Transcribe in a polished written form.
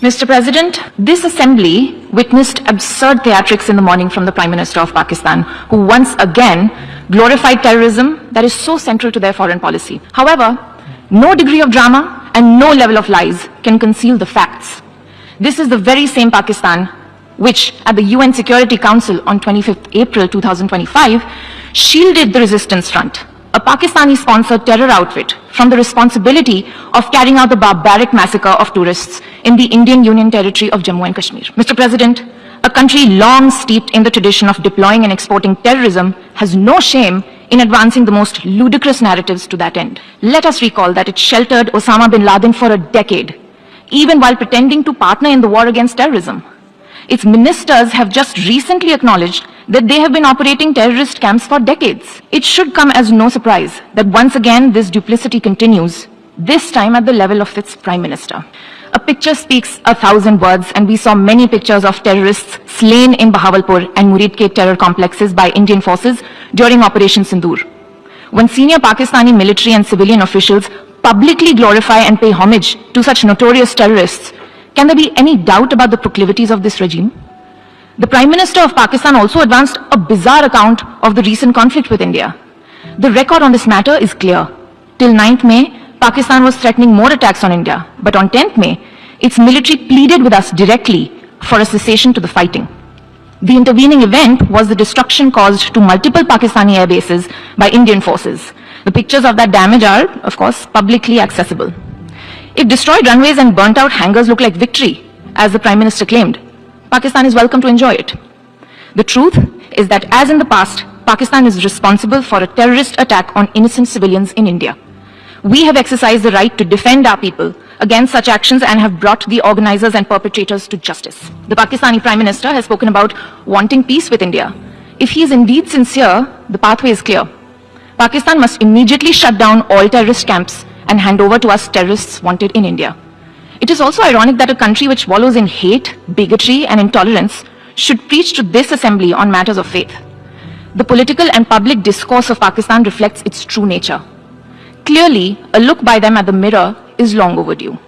Mr. President, this assembly witnessed absurd theatrics in the morning from the Prime Minister of Pakistan, who once again glorified terrorism that is so central to their foreign policy. However, no degree of drama and no level of lies can conceal the facts. This is the very same Pakistan which, at the UN Security Council on 25th April 2025, shielded the Resistance Front, a Pakistani-sponsored terror outfit, from the responsibility of carrying out the barbaric massacre of tourists in the Indian Union territory of Jammu and Kashmir. Mr. President, a country long steeped in the tradition of deploying and exporting terrorism has no shame in advancing the most ludicrous narratives to that end. Let us recall that it sheltered Osama bin Laden for a decade, even while pretending to partner in the war against terrorism. Its ministers have just recently acknowledged that they have been operating terrorist camps for decades. It should come as no surprise that once again this duplicity continues, this time at the level of its Prime Minister. A picture speaks 1,000 words, and we saw many pictures of terrorists slain in Bahawalpur and Muridke terror complexes by Indian forces during Operation Sindoor. When senior Pakistani military and civilian officials publicly glorify and pay homage to such notorious terrorists, can there be any doubt about the proclivities of this regime? The Prime Minister of Pakistan also advanced a bizarre account of the recent conflict with India. The record on this matter is clear. Till 9th May, Pakistan was threatening more attacks on India, but on 10th May, its military pleaded with us directly for a cessation to the fighting. The intervening event was the destruction caused to multiple Pakistani air bases by Indian forces. The pictures of that damage are, of course, publicly accessible. If destroyed runways and burnt out hangars look like victory, as the Prime Minister claimed, Pakistan is welcome to enjoy it. The truth is that, as in the past, Pakistan is responsible for a terrorist attack on innocent civilians in India. We have exercised the right to defend our people against such actions and have brought the organizers and perpetrators to justice. The Pakistani Prime Minister has spoken about wanting peace with India. If he is indeed sincere, the pathway is clear. Pakistan must immediately shut down all terrorist camps and hand over to us terrorists wanted in India. It is also ironic that a country which wallows in hate, bigotry and intolerance should preach to this assembly on matters of faith. The political and public discourse of Pakistan reflects its true nature. Clearly, a look by them at the mirror is long overdue.